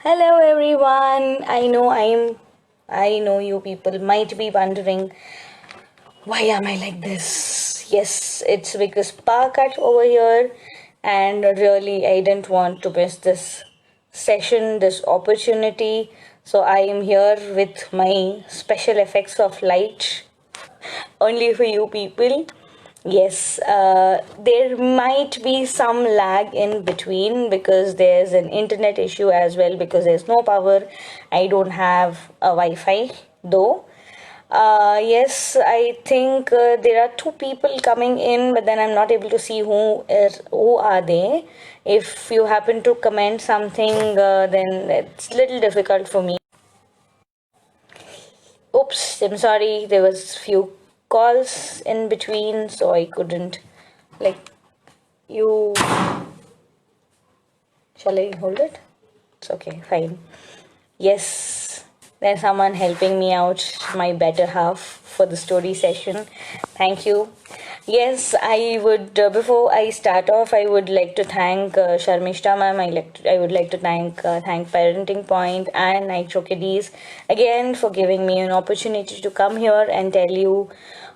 Hello everyone. I know you people might be wondering why am I like this? Yes, it's because Spark cut over here and really I didn't want to miss this session, this opportunity. So I am here with my special effects of light only for you people. Yes, there might be some lag in between because there's an internet issue as well because there's no power. I don't have a Wi-Fi though. Yes, I think there are two people coming in, but then I'm not able to see who are they. If you happen to comment something, then it's little difficult for me. Oops, I'm sorry. There was few calls in between, so I couldn't like you. Shall I hold it? It's okay, fine. Yes, there's someone helping me out, my better half for the story session. Thank you. Yes, I would, before I start off, I would like to thank Sharmishta ma'am. I would like to thank Parenting Point and Nitro Kiddies again for giving me an opportunity to come here and tell you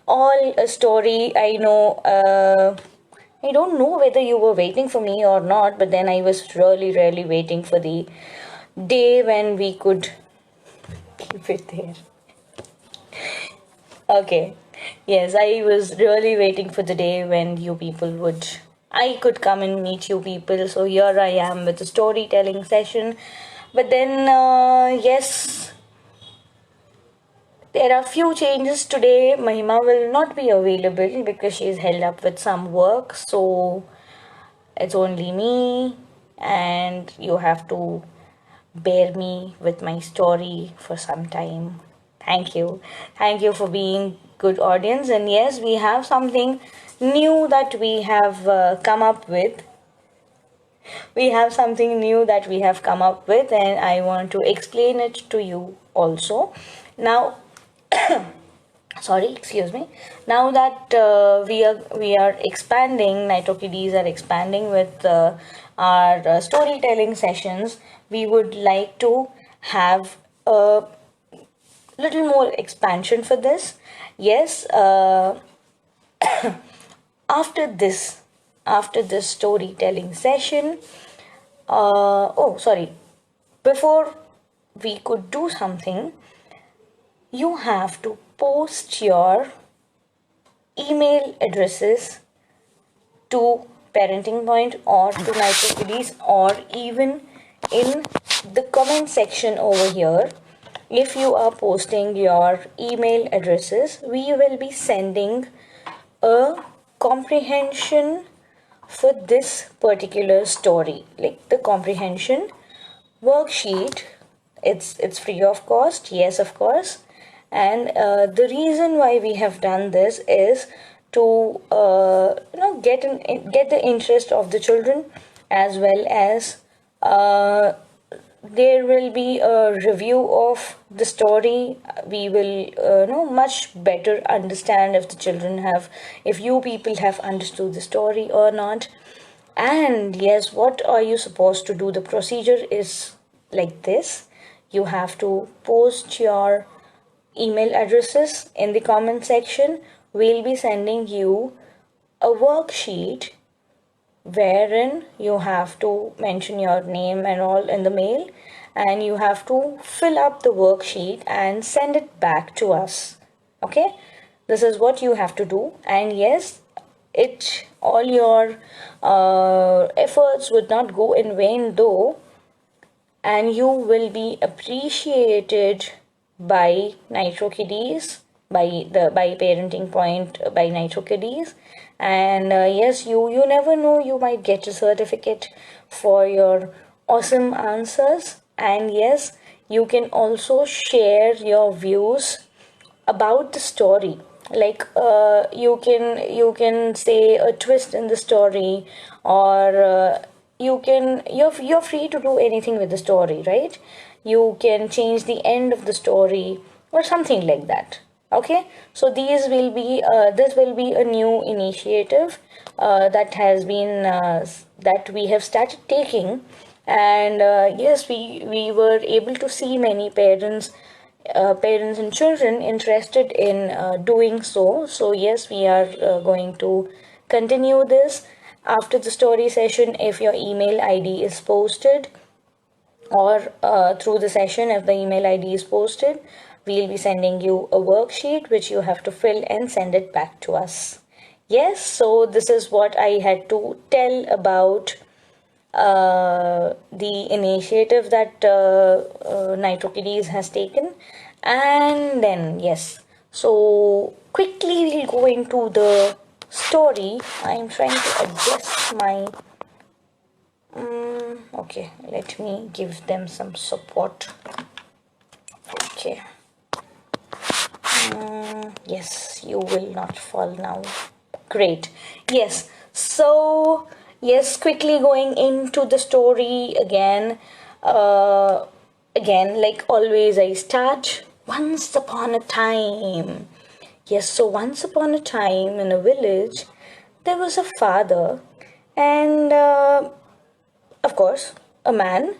all a story. I don't know whether you were waiting for me or not, but then I was really, really waiting for the day when we could keep it there. Okay. Yes, I was really waiting for the day when I could come and meet you people. So here I am with a storytelling session. But then, yes, there are few changes today. Mahima will not be available because she's held up with some work. So it's only me, and you have to bear me with my story for some time. Thank you. Thank you for being good audience. And yes, we have something new that we have come up with. We have something new that we have come up with, and I want to explain it to you also. Now, sorry, excuse me. Now that we are expanding, Nitro Kiddies are expanding with our storytelling sessions, we would like to have a little more expansion for this. Yes, after this storytelling session, oh sorry, before we could do something, you have to post your email addresses to Parenting Point or to Nitro Kiddies, or even in the comment section over here. If you are posting your email addresses, we will be sending a comprehension for this particular story, like the comprehension worksheet. It's free of cost, yes, of course. And the reason why we have done this is to get the interest of the children, as well as there will be a review of the story. We will know much better understand if you people have understood the story or not. And yes, what are you supposed to do? The procedure is like this: you have to post your email addresses in the comment section. We'll be sending you a worksheet wherein you have to mention your name and all in the mail, and you have to fill up the worksheet and send it back to us. Okay, this is what you have to do. And yes, it all your efforts would not go in vain though, and you will be appreciated by Nitro Kiddies, by Parenting Point, by Nitro Kiddies. And yes, you never know, you might get a certificate for your awesome answers. And yes, you can also share your views about the story. Like you can say a twist in the story, or you're free to do anything with the story, right? You can change the end of the story or something like that. Okay, so this will be a new initiative that we have started taking, And yes, we were able to see many parents and children interested in doing so. So yes, we are going to continue this after the story session. If your email ID is posted, or through the session, if the email ID is posted, we'll be sending you a worksheet which you have to fill and send it back to us. Yes, so this is what I had to tell about the initiative that Nitro Kiddies has taken. And then, yes, so quickly we'll go into the story. I'm trying to adjust my. Okay, let me give them some support. Okay. Yes, you will not fall now. Great. Yes. So, yes, quickly going into the story again. Again, like always, I start once upon a time. Yes, so once upon a time in a village, there was a father, and of course, a man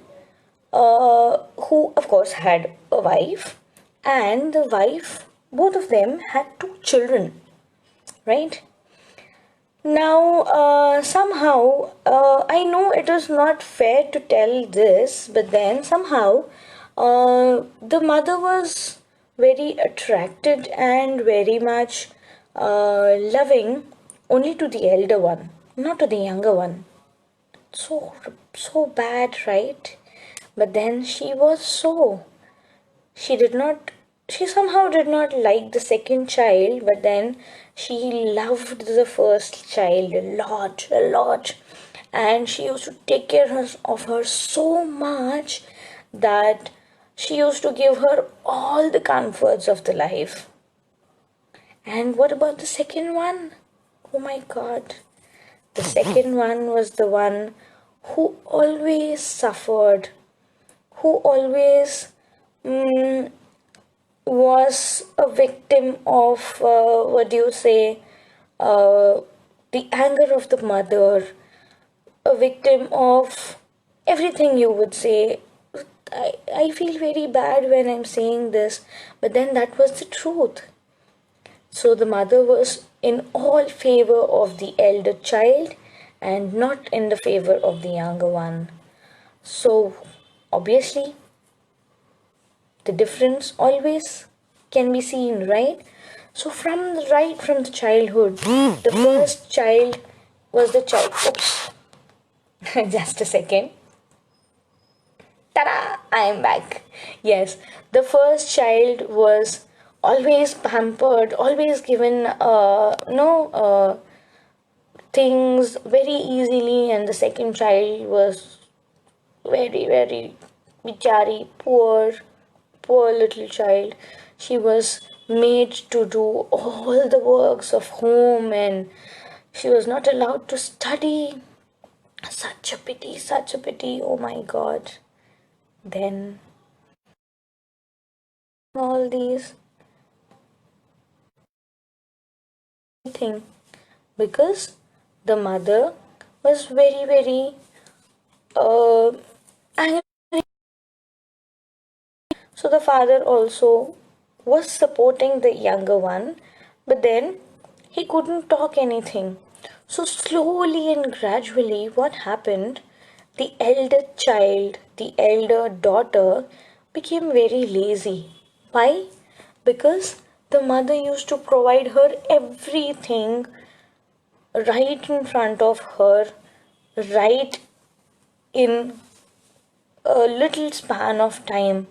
who, of course, had a wife, and the wife, both of them had two children, right? Now, somehow, I know it is not fair to tell this, but then somehow, the mother was very attracted and very much loving only to the elder one, not to the younger one. So bad, right? But then she did not she somehow did not like the second child, but then she loved the first child a lot, and she used to take care of her so much that she used to give her all the comforts of the life. And what about the second one? Oh my god. The second one was the one who always suffered, who always was a victim of, what do you say, uh, the anger of the mother, a victim of everything, you would say. I feel very bad when I'm saying this, but then that was the truth. So the mother was in all favor of the elder child and not in the favor of the younger one. So obviously, the difference always can be seen, right? So from the childhood, the first child was the child. Oops, just a second. Ta-da! I am back. Yes, the first child was always pampered, always given no things very easily, and the second child was very bichari, poor little child. She was made to do all the works of home, and she was not allowed to study. Such a pity, oh my god. Then all these thing, because the mother was very angry. So the father also was supporting the younger one, but then he couldn't talk anything. So slowly and gradually, what happened? The elder child, the elder daughter, became very lazy. Why? Because the mother used to provide her everything right in front of her, right in a little span of time.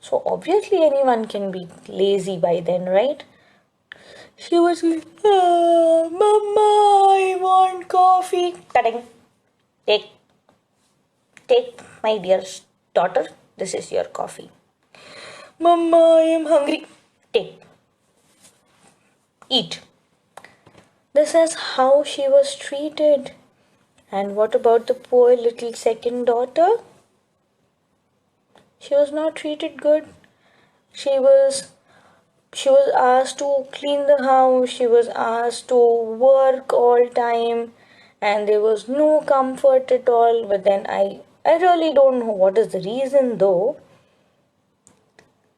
So obviously anyone can be lazy by then, right? She was like, Mama, I want coffee. Cutting. Take, take, my dear daughter. This is your coffee. Mama, I am hungry. Take. Eat. This is how she was treated. And what about the poor little second daughter? She was not treated good. She was asked to clean the house, she was asked to work all time, and there was no comfort at all. But then I really don't know what is the reason though.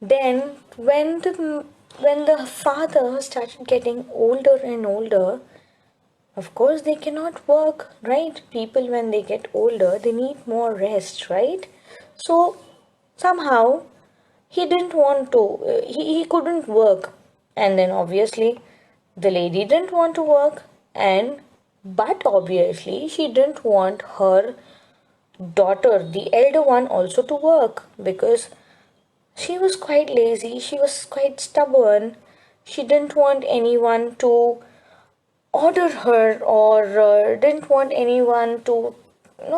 Then when the father started getting older and older, of course they cannot work, right? People when they get older, they need more rest, right? So somehow he didn't want to, he couldn't work. And then obviously the lady didn't want to work, and but obviously she didn't want her daughter, the elder one, also to work, because she was quite lazy, she was quite stubborn. She didn't want anyone to order her, or didn't want anyone to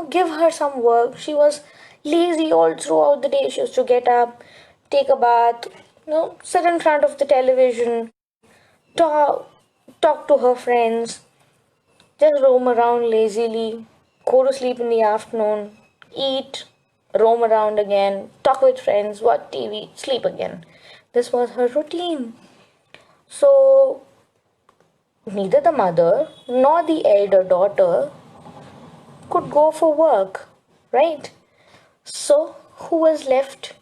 give her some work. She was lazy all throughout the day. She used to get up, take a bath, sit in front of the television, talk talk to her friends, just roam around lazily, go to sleep in the afternoon, eat, roam around again, talk with friends, watch TV, sleep again. This was her routine. So neither the mother nor the elder daughter could go for work, right? So who was left?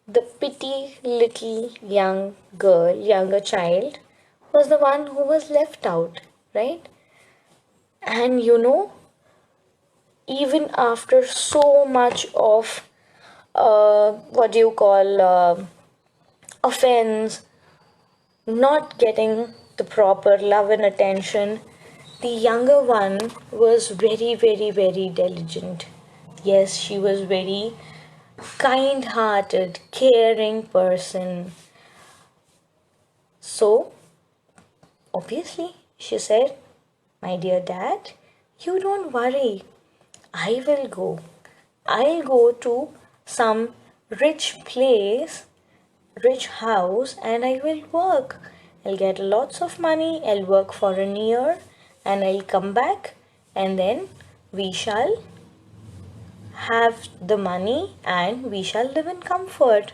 The pretty little young girl, younger child, was the one who was left out, right? And even after so much of what do you call offense, not getting the proper love and attention, the younger one was very, very, very diligent. Yes, she was very kind hearted, caring person. So, obviously, she said, "My dear dad, you don't worry. I will go. I'll go to some rich place, rich house, and I will work. I'll get lots of money. I'll work for a year and I'll come back, and then we shall have the money and we shall live in comfort."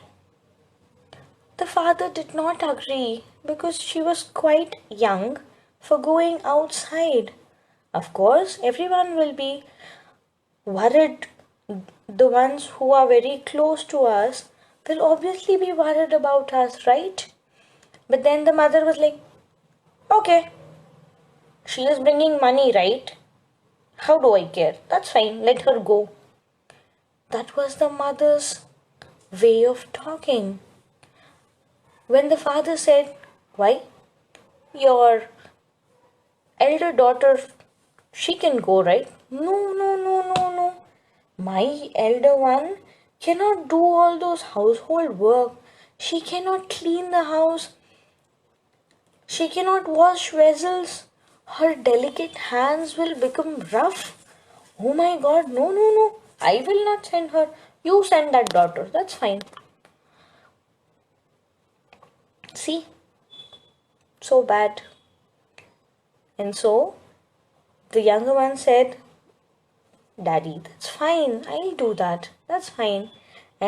The father did not agree because she was quite young for going outside. Of course, everyone will be worried. The ones who are very close to us will obviously be worried about us, right? But then the mother was like, "Okay, she is bringing money, right? How do I care? That's fine, let her go." That was the mother's way of talking. When the father said, "Why? Your elder daughter, she can go, right?" "No, no, no, no, no. My elder one cannot do all those household work. She cannot clean the house. She cannot wash vessels. Her delicate hands will become rough. Oh my god, no, no, no. I will not send her. You send that daughter. That's fine." See, so bad. And so the younger one said, "Daddy, that's fine. I'll do that. That's fine."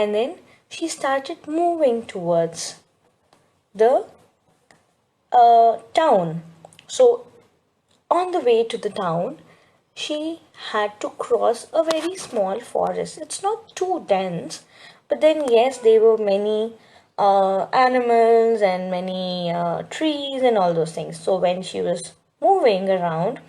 And then she started moving towards the town. So on the way to the town, she had to cross a very small forest. It's not too dense, but then, yes, there were many animals and many trees and all those things. So when she was moving around,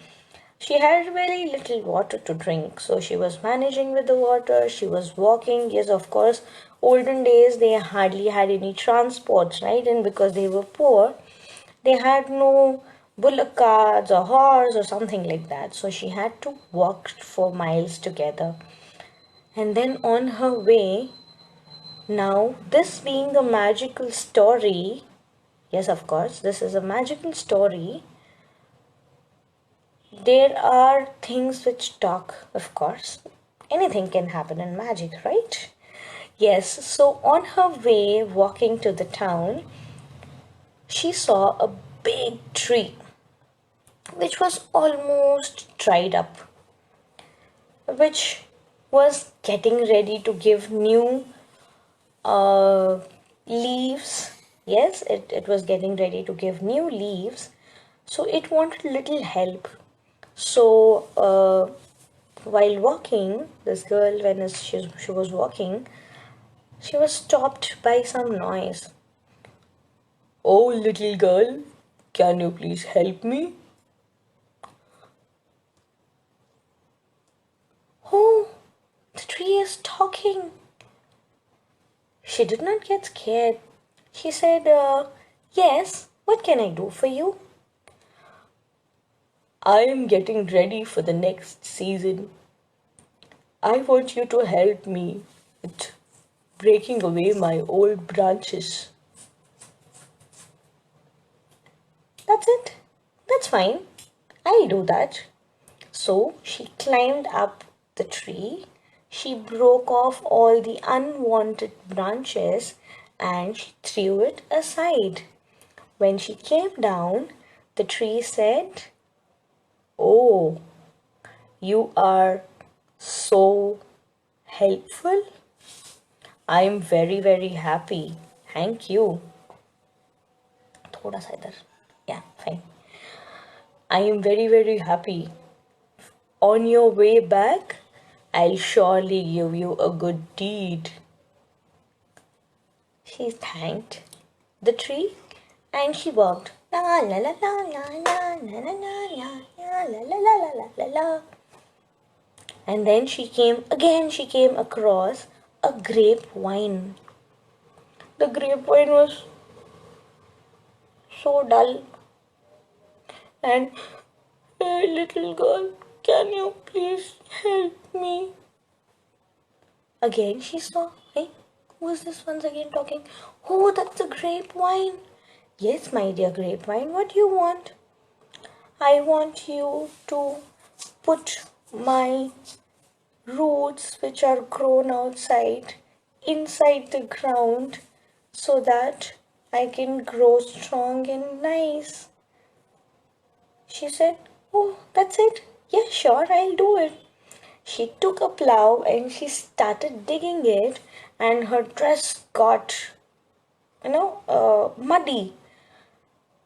she had very little water to drink. So she was managing with the water, she was walking. Yes, of course, olden days they hardly had any transports, right? And because they were poor, they had no bullock carts or horse or something like that. So she had to walk for miles together. And then on her way, now this being a magical story, yes, of course, this is a magical story. There are things which talk, of course. Anything can happen in magic, right? Yes, so on her way walking to the town, she saw a big tree which was almost dried up, which was getting ready to give new uh, leaves. Yes, it was getting ready to give new leaves. So it wanted little help. So While walking, this girl, when she was walking, she was stopped by some noise. Oh, little girl, can you please help me? Oh, the tree is talking. She did not get scared. She said, yes, what can I do for you? I am getting ready for the next season. I want you to help me with breaking away my old branches. That's it. That's fine. I'll do that. So she climbed up the tree. She broke off all the unwanted branches and she threw it aside. When she came down, the tree said, oh, you are so helpful. I am very, very happy. Thank you. थोड़ा सा इधर. Yeah, fine. I am very, very happy. On your way back, I'll surely give you a good deed. She thanked the tree and she walked. La la la la la la la la la la la la la la la. And then she came across a grapevine. The grapevine was so dull. And, hey, little girl, can you please help me? Again she saw, hey, who is this once again talking? Oh, that's the grapevine. Yes, my dear grapevine, what do you want? I want you to put my roots which are grown outside inside the ground so that I can grow strong and nice. She said, oh, that's it. Yeah, sure, I'll do it. She took a plow and she started digging it, and her dress got, muddy.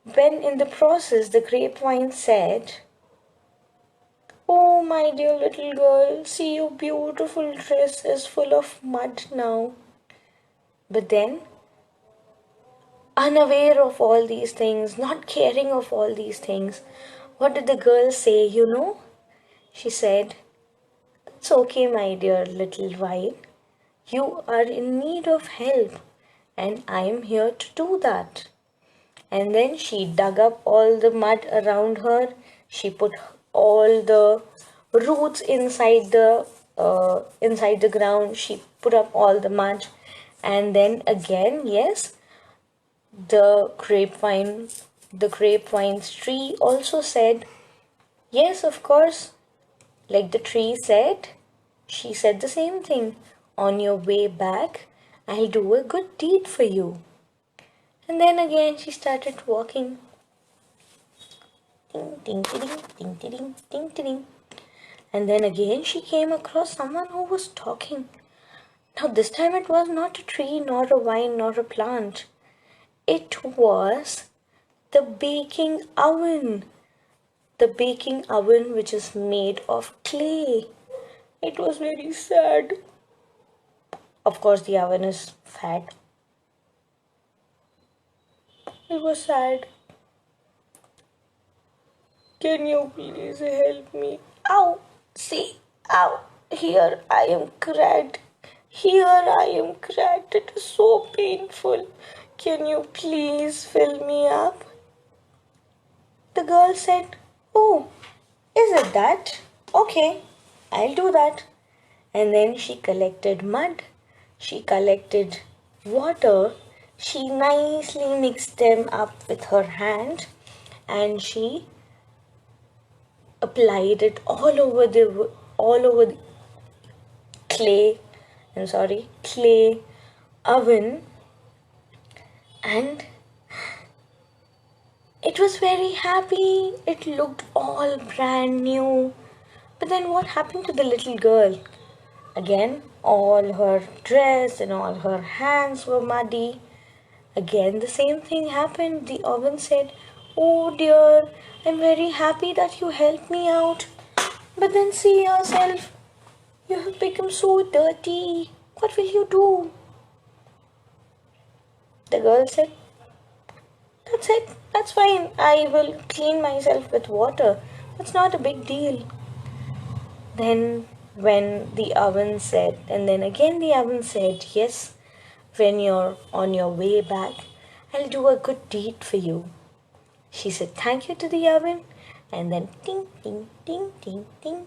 When in the process, the grapevine said, oh, my dear little girl, see, your beautiful dress is full of mud now. But then, unaware of all these things, not caring of all these things, what did the girl say, She said, it's okay, my dear little vine. You are in need of help, and I am here to do that. And then she dug up all the mud around her. She put all the roots inside the ground. She put up all the mud, and then again, yes, the grapevine's tree also said, yes, of course. Like the tree said, she said the same thing. On your way back, I'll do a good deed for you. And then again she started walking. Ding, ding, ding, ding, ding, ding, ding. And then again she came across someone who was talking. Now this time it was not a tree, nor a vine, nor a plant. It was the baking oven. The baking oven which is made of clay. It was very sad. Of course, the oven is fat. It was sad. Can you please help me? Ow! See, ow! Here I am cracked. Here I am cracked. It is so painful. Can you please fill me up? The girl said, oh, is it that? Okay, I'll do that. And then she collected mud. She collected water. She nicely mixed them up with her hand and she applied it all over the clay oven, and it was very happy. It looked all brand new. But then what happened to the little girl? Again, all her dress and all her hands were muddy. Again, the same thing happened. The oven said, oh dear, I'm very happy that you helped me out. But then see yourself, You have become so dirty. What will you do? The girl said, That's it. That's fine. I will clean myself with water. That's not a big deal. Then, when the oven said, and then again the oven said, Yes, when you're on your way back, I'll do a good deed for you. She said thank you to the oven, and then ding, ding, ding, ding, ding.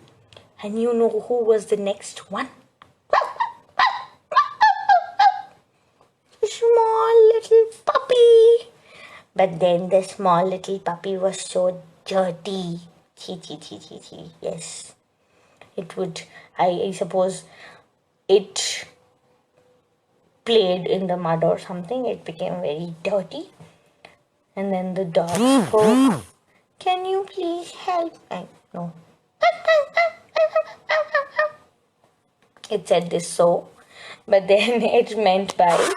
And you know who was the next one? A small little puppy. But then the small little puppy was so dirty. Chee, chee, chee, chee, chee. Yes. It would, I suppose, it played in the mud or something. It became very dirty. And then the dog spoke. Can you please help? No. It said this so, but then it meant by,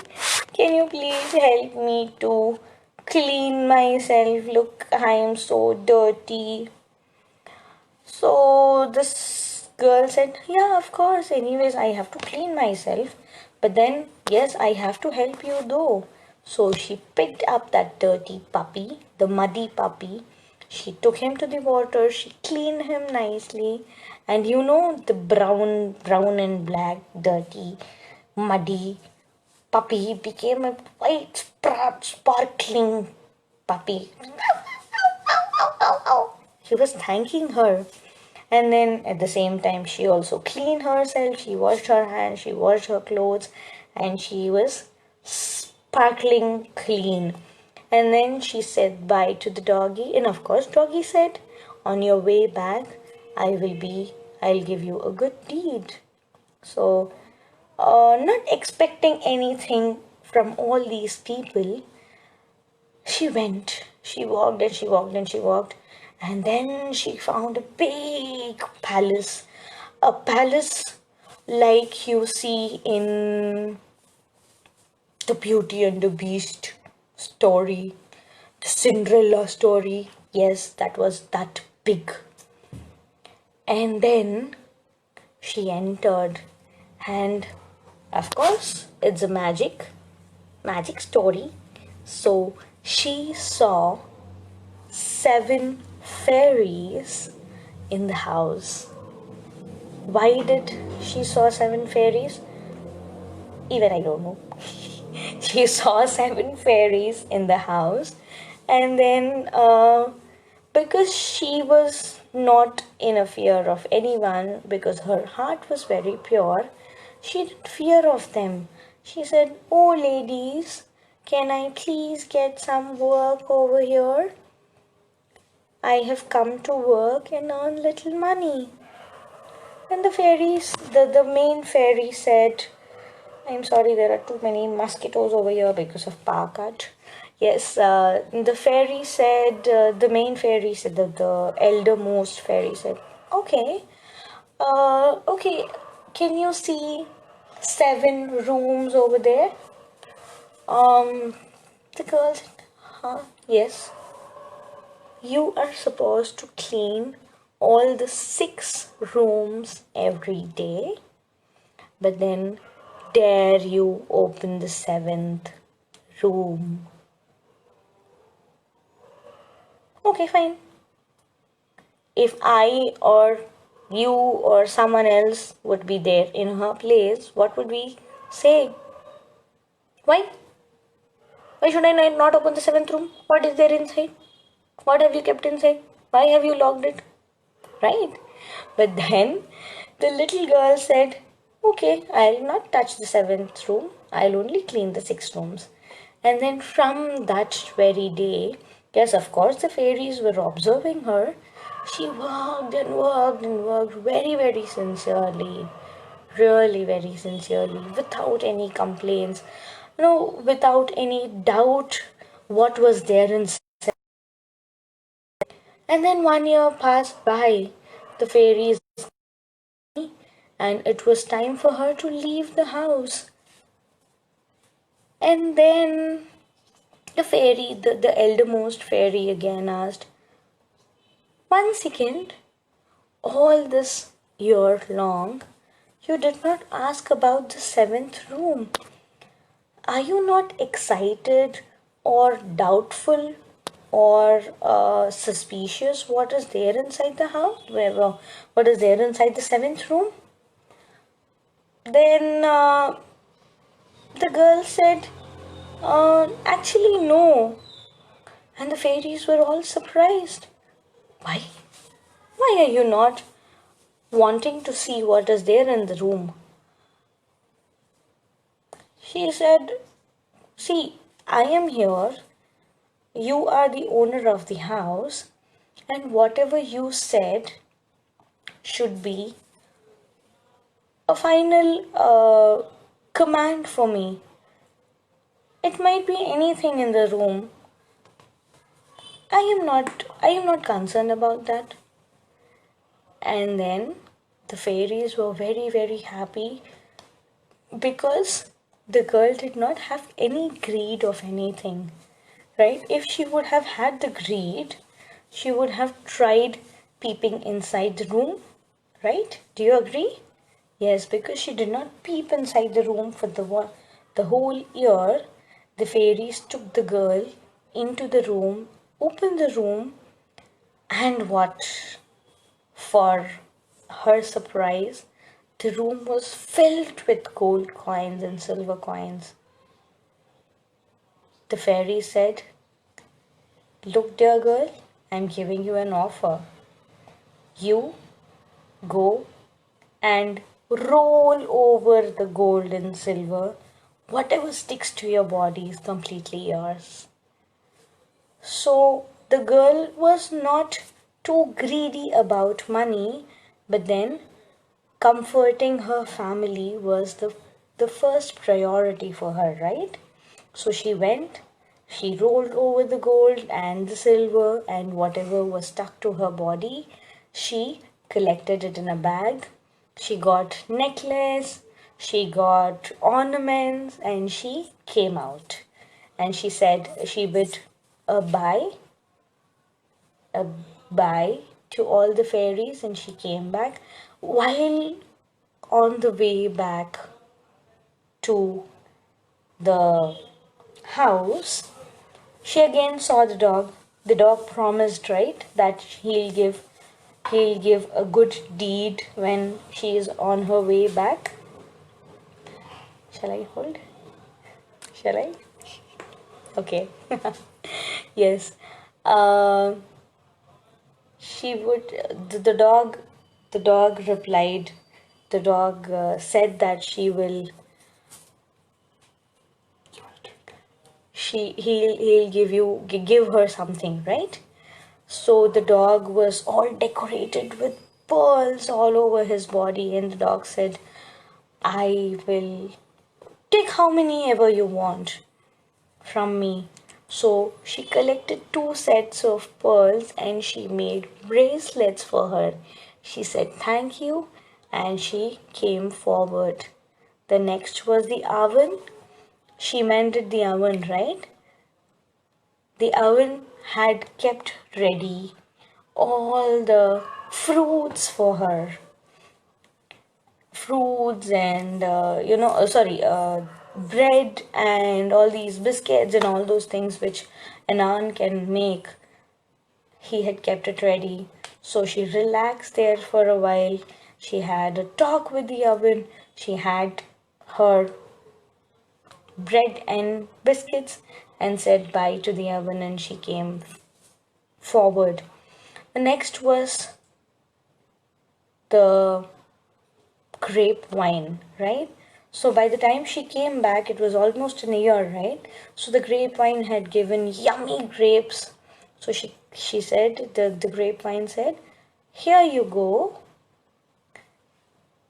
can you please help me to clean myself? Look, I am so dirty. So this girl said, yeah, of course. Anyways, I have to clean myself. But then, yes, I have to help you though. So she picked up that dirty puppy, the muddy puppy. She took him to the water. She cleaned him nicely. And you know, the brown and black, dirty, muddy puppy became a white, sparkling puppy. He was thanking her. And then at the same time, she also cleaned herself. She washed her hands, she washed her clothes, and she was sparkling clean. And then she said bye to the doggy. And of course, doggy said, on your way back, I'll give you a good deed. So, not expecting anything from all these people, she went. She walked and she walked and she walked. And then she found a big palace. A palace like you see in the Beauty and the Beast story, the Cinderella story. Yes, that was that big. And then she entered, and of course, it's a magic story. So she saw 7 fairies in the house. Why did she saw 7 fairies? Even I don't know. She saw 7 fairies in the house, and then because she was not in a fear of anyone, because her heart was very pure, she didn't fear of them. She said, oh ladies, can I please get some work over here? I have come to work and earn little money. And the fairies, the main fairy said, I'm sorry, there are too many mosquitoes over here because of power cut. Yes, the fairy said, the main fairy said, the eldermost fairy said, okay, okay, can you see 7 rooms over there? The girl said, huh, yes. You are supposed to clean all the 6 rooms every day, but then dare you open the 7th room? Okay, fine. If I or you or someone else would be there in her place, what would we say? Why? Why should I not open the 7th room? What is there inside? What have you kept inside? Why have you locked it? Right? But then the little girl said, okay, I'll not touch the 7th room. I'll only clean the 6 rooms. And then from that very day, yes, of course, the fairies were observing her. She worked and worked and worked very, very sincerely. Really, very sincerely, without any complaints. No, without any doubt what was there inside. And then 1 year passed by. The fairies, and it was time for her to leave the house. And then the fairy, the eldermost fairy again asked, one second, all this year long, You did not ask about the seventh room. Are you not excited or doubtful or suspicious what is there inside the house? What is there inside the seventh room? Then the girl said, actually, no. And the fairies were all surprised. Why? Why are you not wanting to see what is there in the room? She said, see, I am here. You are the owner of the house, and whatever you said should be a final command for me. It might be anything in the room. I am not concerned about that. And then the fairies were very, very happy because the girl did not have any greed of anything, right? If she would have had the greed, she would have tried peeping inside the room, right? Do you agree? Yes, because she did not peep inside the room for the whole year. The fairies took the girl into the room, opened the room, and what? For her surprise, the room was filled with gold coins and silver coins. The fairy said, look, dear girl, I'm giving you an offer. You go and roll over the gold and silver. Whatever sticks to your body is completely yours. So the girl was not too greedy about money, but then comforting her family was the first priority for her, right? So she went, she rolled over the gold and the silver and whatever was stuck to her body, she collected it in a bag. She got necklace, she got ornaments, and she came out. And she said she bid a bye, a bye to all the fairies, and she came back. While on the way back to the house, she again saw the dog. The dog promised, right, that he'll give a good deed when she is on her way back. Shall I hold? Shall I? Okay. Yes. Uh, she would. The dog replied. The dog said that she will. He'll give her something, right? So the dog was all decorated with pearls all over his body, and the dog said, I will take how many ever you want from me. So she collected two sets of pearls and she made bracelets for her. She said thank you and she came forward. The next was the oven. She mended the oven, right? The oven had kept ready all the fruits for her. Fruits and, bread and all these biscuits and all those things which an aunt can make. He had kept it ready. So she relaxed there for a while. She had a talk with the oven. She had her bread and biscuits and said bye to the oven and she came forward. The next was the grape wine, right? So by the time she came back, it was almost a year, right? So the grapevine had given yummy grapes. So she said, the grapevine said, here you go.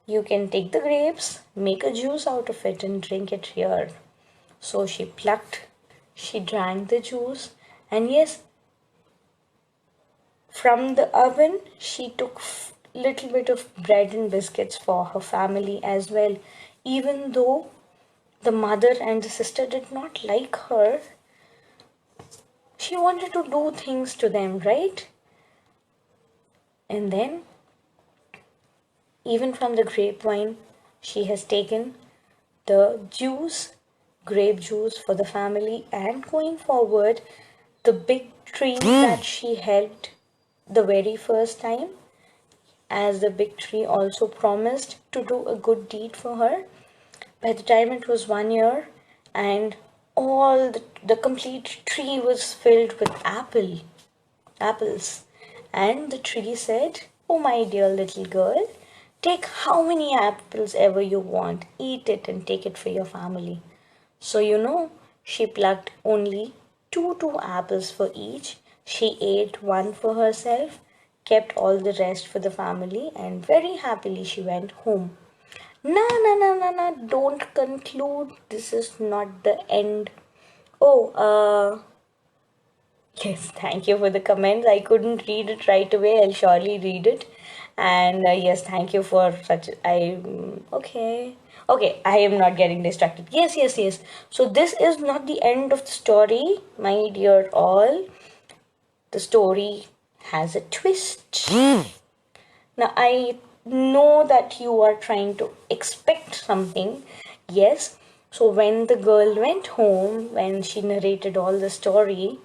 You can take the grapes, make a juice out of it and drink it here. So she plucked, she drank the juice, and yes, from the oven, she took little bit of bread and biscuits for her family as well. Even though the mother and the sister did not like her, she wanted to do things to them, right? And then, even from the grapevine, She has taken the juice, grape juice for the family, and going forward, the big tree that she helped the very first time, as the big tree also promised to do a good deed for her. By the time it was 1 year, and all the complete tree was filled with apples, and the tree said, "Oh, my dear little girl, take how many apples ever you want, eat it and take it for your family." So, she plucked only two apples for each. She ate one for herself, kept all the rest for the family, and very happily she went home. No, no, no, no, no, don't conclude. This is not the end. Oh, yes, thank you for the comments. I couldn't read it right away. I'll surely read it. And yes, thank you for such. Okay. Okay, I am not getting distracted. Yes, yes, yes. So, this is not the end of the story, my dear all. The story has a twist. Now, I know that you are trying to expect something. Yes. So, when the girl went home, when she narrated all the story,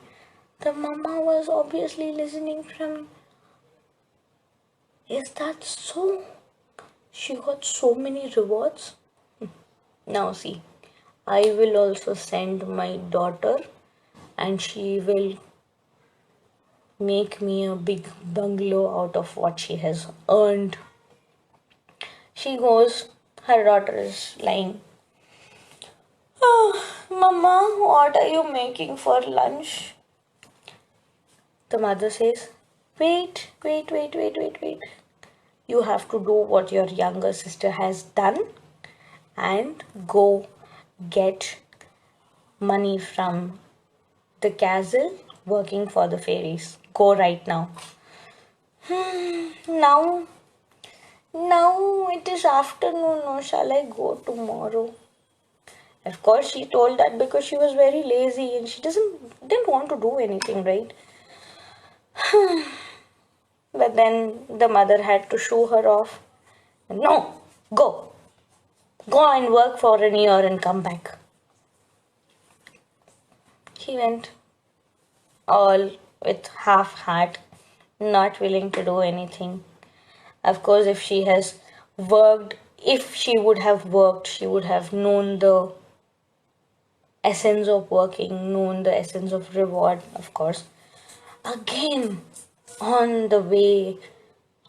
the mama was obviously listening from. Is that so? She got so many rewards. Now, see, I will also send my daughter, and she will make me a big bungalow out of what she has earned. She goes, her daughter is lying. Oh, Mama, what are you making for lunch? The mother says, wait, wait, wait, wait, wait, wait. You have to do what your younger sister has done and go get money from the castle working for the fairies. Go right now. Now, now it is afternoon. No, shall I go tomorrow? Of course, she told that because she was very lazy and she didn't want to do anything, right? But then the mother had to shoo her off. No, go. Go and work for an year and come back. She went all with half heart, not willing to do anything. Of course, if she has worked, if she would have worked, she would have known the essence of working, known the essence of reward, of course. Again, on the way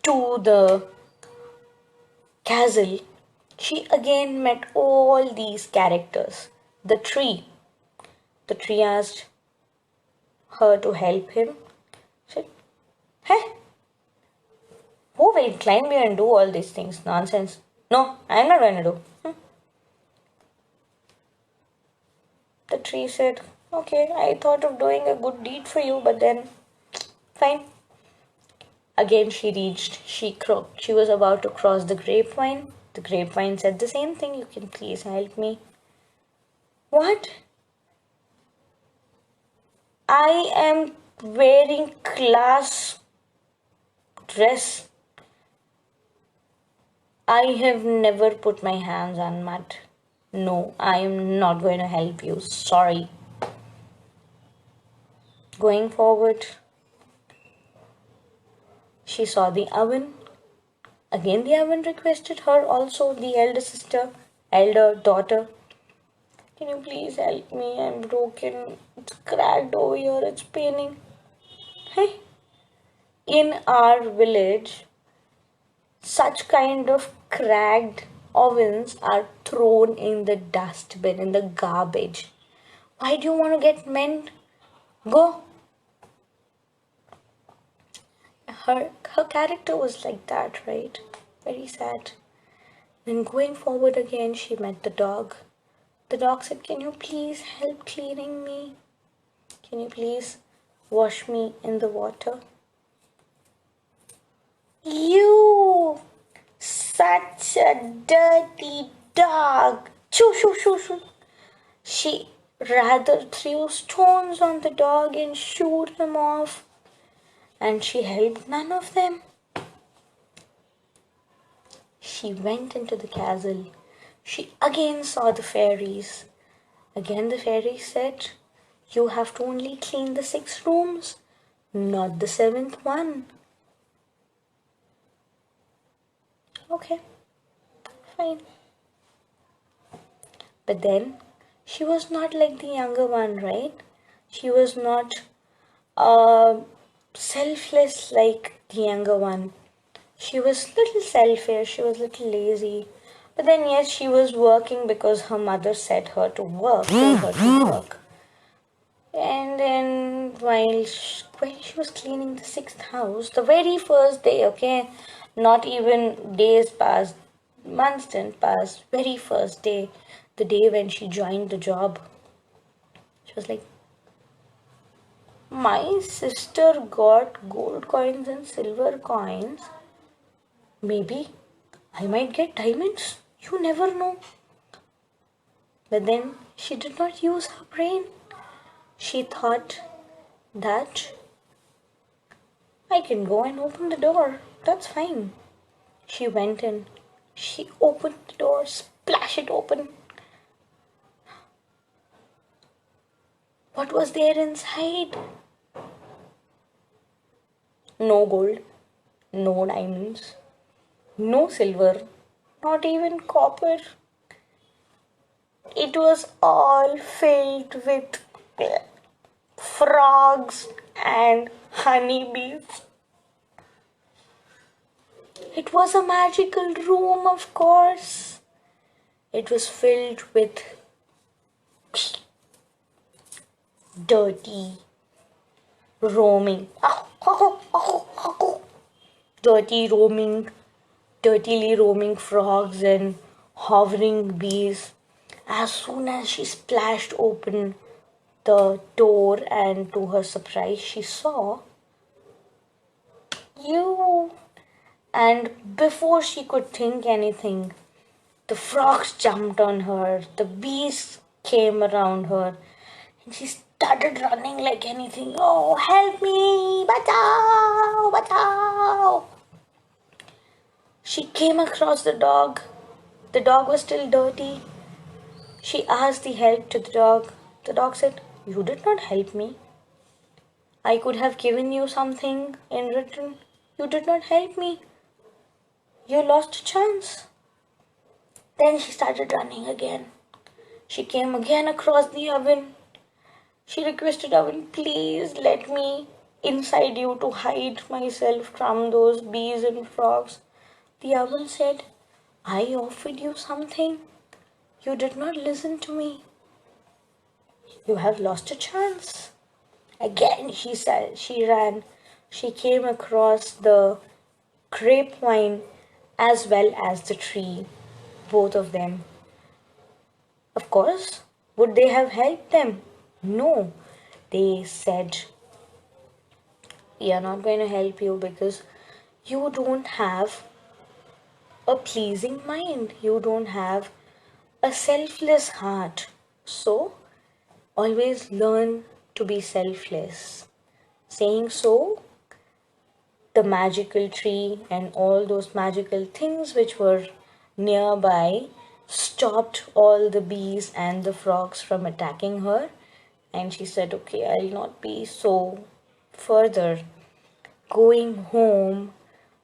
to the castle, she again met all these characters. The tree. The tree asked her to help him. She said, hey, who will climb you and do all these things? Nonsense. No, I'm not going to do. The tree said, okay, I thought of doing a good deed for you, but then, fine. Again she reached, she was about to cross the grapevine. The grapevine said the same thing, you can please help me. What? I am wearing class dress. I have never put my hands on mud. No, I am not going to help you. Sorry. Going forward, she saw the oven. Again, the oven requested her also, the elder daughter. Can you please help me? I'm broken. It's cracked over here. It's paining. Hey, in our village, such kind of cracked ovens are thrown in the dustbin, in the garbage. Why do you want to get mend? Go. Her character was like that, right? Very sad. Then going forward again, she met the dog. The dog said, can you please help cleaning me? Can you please wash me in the water? You, such a dirty dog. Shoo, shoo, shoo, shoo. She rather threw stones on the dog and shooed him off. And she helped none of them. She went into the castle. She again saw the fairies. Again the fairies said, "You have to only clean the 6 rooms, not the 7th one." Okay, fine. But then she was not like the younger one, right? She was not uh, selfless like the younger one. She was little selfish, she was little lazy. But then, yes, she was working because her mother said her to work, told her to work. And then, when she was cleaning the 6th house, the very first day, okay, not even days passed, months didn't pass, very first day, the day when she joined the job, she was like, "My sister got gold coins and silver coins. Maybe I might get diamonds. You never know." But then she did not use her brain. She thought that I can go and open the door. That's fine. She went in. She opened the door, splash it open. What was there inside? No gold, no diamonds, no silver, not even copper. It was all filled with frogs and honeybees. It was a magical room, of course. It was filled with dirty, roaming, dirty, roaming, dirtily roaming frogs and hovering bees. As soon as she splashed open the door, and to her surprise, she saw you. And before she could think anything, the frogs jumped on her, the bees came around her, and she started running like anything. "Oh, help me! Bachao! Bachao!" She came across the dog. The dog was still dirty. She asked the help to the dog. The dog said, "You did not help me. I could have given you something in return. You did not help me. You lost a chance." Then she started running again. She came again across the oven. She requested oven, "Please let me inside you to hide myself from those bees and frogs." The oven said, "I offered you something. You did not listen to me. You have lost a chance." Again, she said, she ran. She came across the grapevine as well as the tree, both of them. Of course, would they have helped them? No. They said, "We are not going to help you because you don't have a pleasing mind. You don't have a selfless heart. So, always learn to be selfless." Saying so, the magical tree and all those magical things which were nearby stopped all the bees and the frogs from attacking her, and she said, "Okay, I'll not be so further." Going home,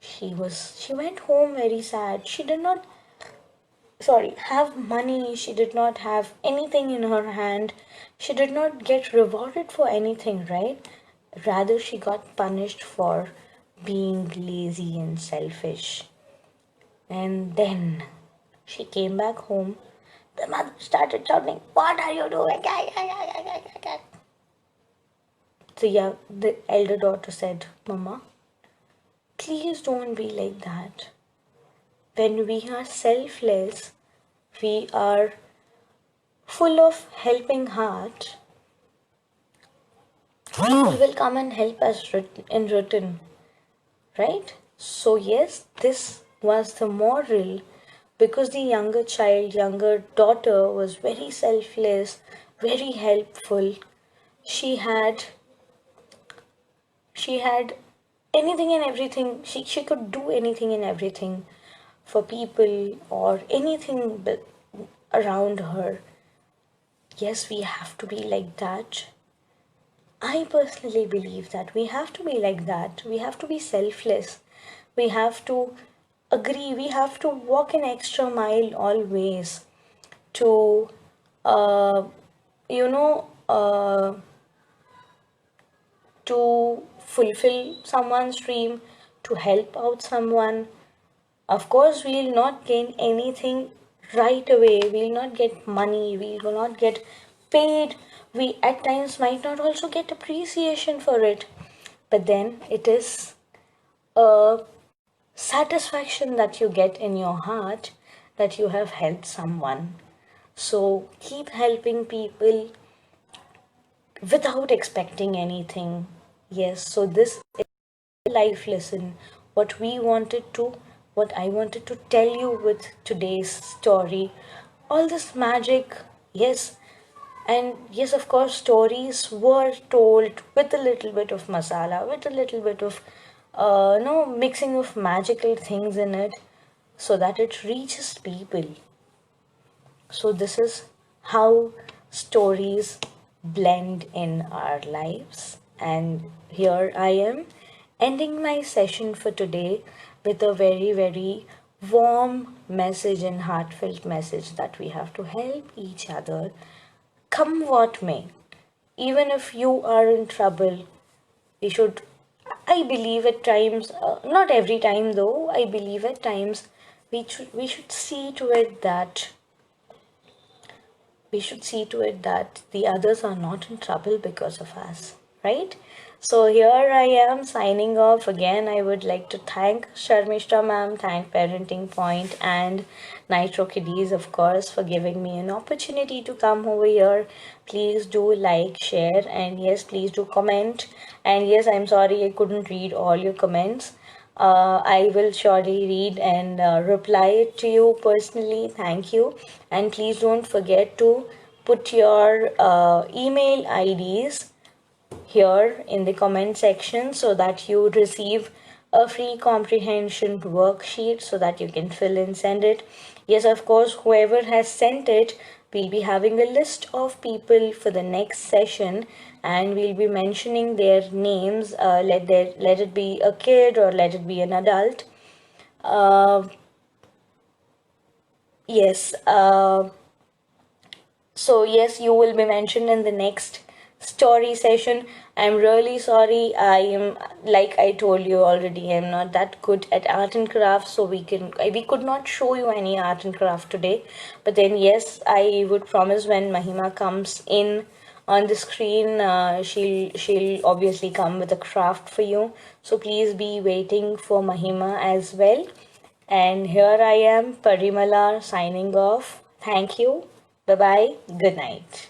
she went home very sad. She did not have money. She did not have anything in her hand. She did not get rewarded for anything, right? Rather, she got punished for being lazy and selfish. And then she came back home. The mother started shouting, "What are you doing?" The elder daughter said, "Mama, please don't be like that. When we are selfless, we are full of helping heart, people will come and help us in return, right?" So yes, this was the moral, because the younger daughter was very selfless, very helpful. She had anything and everything. She could do anything and everything for people or anything around her. Yes, we have to be like that. I personally believe that we have to be like that. We have to be selfless. We have to agree. We have to walk an extra mile always to, uh, you know, to fulfill someone's dream, to help out someone. Of course, we'll not gain anything right away. We'll not get money. We will not get paid. We at times might not also get appreciation for it. But then it is a satisfaction that you get in your heart that you have helped someone. So keep helping people without expecting anything. Yes, so this is a life lesson. What we wanted to, what I wanted to tell you with today's story. All this magic, yes, and yes, of course, stories were told with a little bit of masala, with a little bit of, no, mixing of magical things in it so that it reaches people. So, this is how stories blend in our lives. And here I am ending my session for today with a very, very warm message and heartfelt message that we have to help each other come what may. Even if you are in trouble, we should, I believe at times, not every time though, I believe at times we should see to it that the others are not in trouble because of us, right? So here I am signing off again. I would like to thank Sharmishta ma'am, thank Parenting Point and Nitro Kiddies, of course, for giving me an opportunity to come over here. Please do like, share, and yes, please do comment. And yes, I'm sorry I couldn't read all your comments. I will surely read and reply it to you personally. Thank you. And please don't forget to put your email IDs here in the comment section so that you receive a free comprehension worksheet so that you can fill and send it. Yes, of course, whoever has sent it, we'll be having a list of people for the next session and we'll be mentioning their names. Let it be a kid or let it be an adult. Uh, yes. So yes, you will be mentioned in the next story session. I'm really sorry. I am, like I told you already, I'm not that good at art and craft, so we could not show you any art and craft today. But then yes, I would promise when Mahima comes in on the screen, she'll obviously come with a craft for you. So please be waiting for Mahima as well. And here I am, Parimala, signing off. Thank you. Bye bye. Good night.